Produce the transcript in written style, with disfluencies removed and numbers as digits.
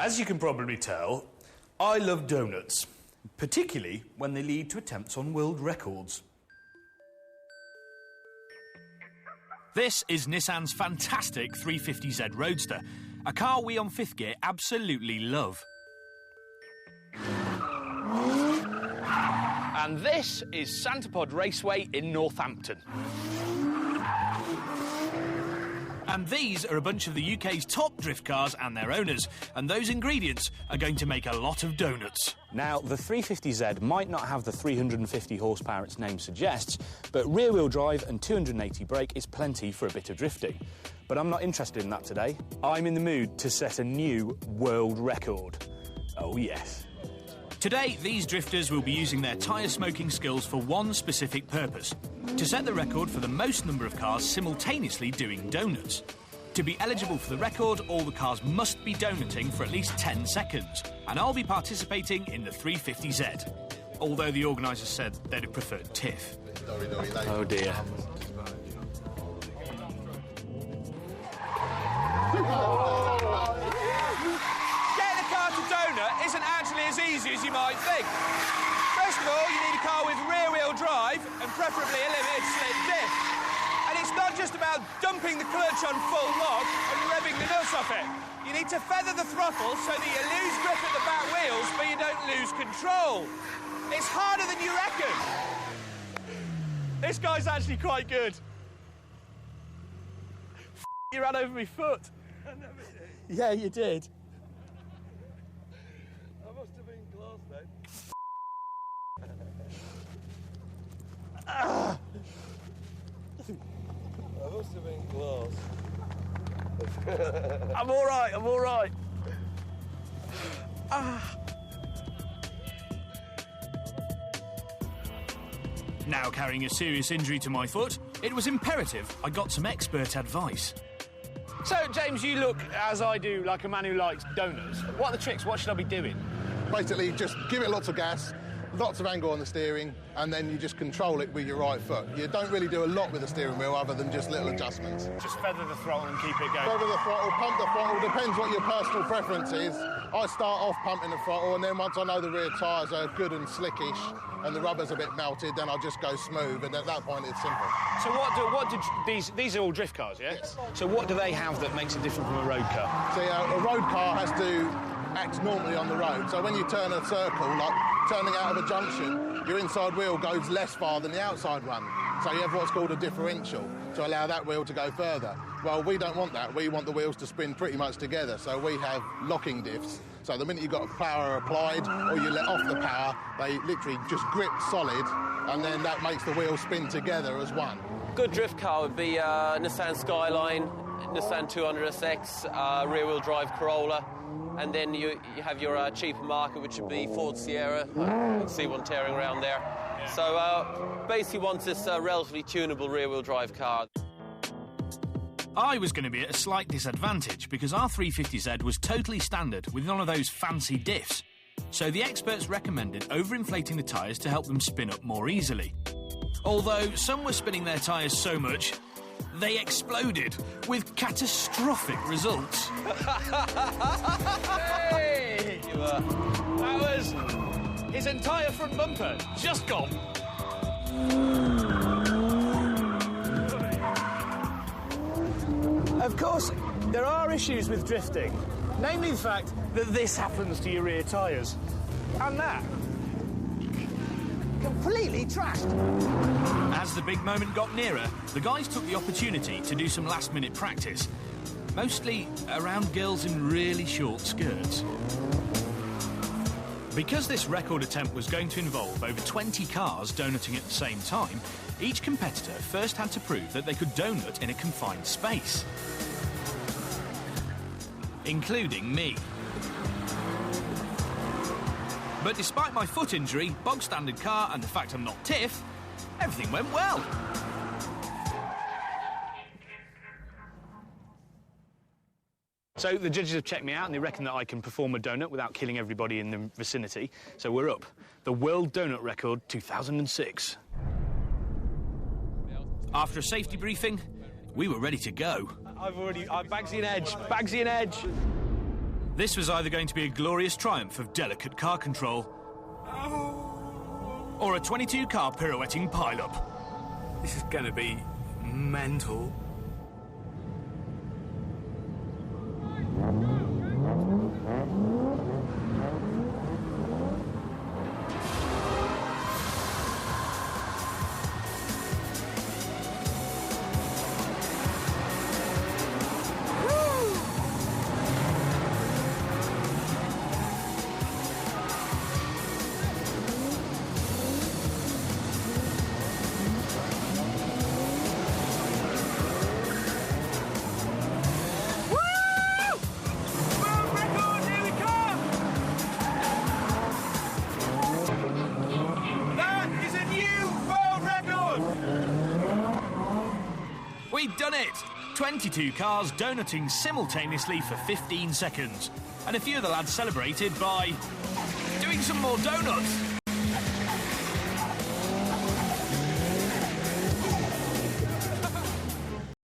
As you can probably tell, I love donuts, particularly when they lead to attempts on world records. This is Nissan's fantastic 350Z Roadster, a car we on Fifth Gear absolutely love. And this is Santapod Raceway in Northampton. And these are a bunch of the UK's top drift cars and their owners, and those ingredients are going to make a lot of donuts. Now, the 350Z might not have the 350 horsepower its name suggests, but rear-wheel drive and 280 brake is plenty for a bit of drifting. But I'm not interested in that today. I'm in the mood to set a new world record. Oh, yes. Today, these drifters will be using their tyre smoking skills for one specific purpose: to set the record for the most number of cars simultaneously doing donuts. To be eligible for the record, all the cars must be donuting for at least 10 seconds, and I'll be participating in the 350Z. Although the organisers said they'd have preferred TIFF. Oh dear. Getting a car to donut isn't actually as easy as you might think. First of all, you need a car with rear-wheel drive and preferably a limited slip diff. And it's not just about dumping the clutch on full lock and revving the nuts off it. You need to feather the throttle so that you lose grip at the back wheels, but you don't lose control. It's harder than you reckon. This guy's actually quite good. You ran over my foot. Yeah, you did. I must have been close then. I must have been close. I'm all right, I'm all right. Now carrying a serious injury to my foot, it was imperative I got some expert advice. So, James, you look, as I do, like a man who likes donuts. What are the tricks? What should I be doing? Basically, just give it lots of gas, lots of angle on the steering, and then you just control it with your right foot. You don't really do a lot with the steering wheel other than just little adjustments. Just feather the throttle and keep it going. Feather the throttle, pump the throttle, depends what your personal preference is. I start off pumping the throttle, and then once I know the rear tyres are good and slickish and the rubber's a bit melted, then I'll just go smooth, and at that point it's simple. So what do these are all drift cars, yeah? Yes. So what do they have that makes it different from a road car? See, a road car has to act normally on the road. So when you turn a circle, like turning out of a junction, your inside wheel goes less far than the outside one. So you have what's called a differential to allow that wheel to go further. Well, we don't want that. We want the wheels to spin pretty much together. So we have locking diffs. So the minute you've got power applied or you let off the power, they literally just grip solid, and then that makes the wheels spin together as one. Good drift car would be Nissan Skyline, Nissan 200SX, rear-wheel drive Corolla, and then you have your cheaper market, which would be Ford Sierra. You can see one tearing around there. Yeah. So basically wants this relatively tunable rear-wheel drive car. I was going to be at a slight disadvantage because our 350Z was totally standard with none of those fancy diffs. So the experts recommended overinflating the tyres to help them spin up more easily. Although some were spinning their tyres so much, they exploded with catastrophic results. Hey! That was his entire front bumper just gone. Of course, there are issues with drifting, namely the fact that this happens to your rear tyres. And that. Completely trashed. As the big moment got nearer, the guys took the opportunity to do some last-minute practice, mostly around girls in really short skirts. Because this record attempt was going to involve over 20 cars donuting at the same time, each competitor first had to prove that they could donut in a confined space. Including me. But despite my foot injury, bog-standard car and the fact I'm not TIFF, everything went well. So the judges have checked me out and they reckon that I can perform a donut without killing everybody in the vicinity. So we're up. The World Donut Record 2006. After a safety briefing, we were ready to go. Bagsy and Edge. This was either going to be a glorious triumph of delicate car control, or a 22-car pirouetting pile-up. This is going to be mental. We'd done it! 22 cars donutting simultaneously for 15 seconds. And a few of the lads celebrated by doing some more donuts.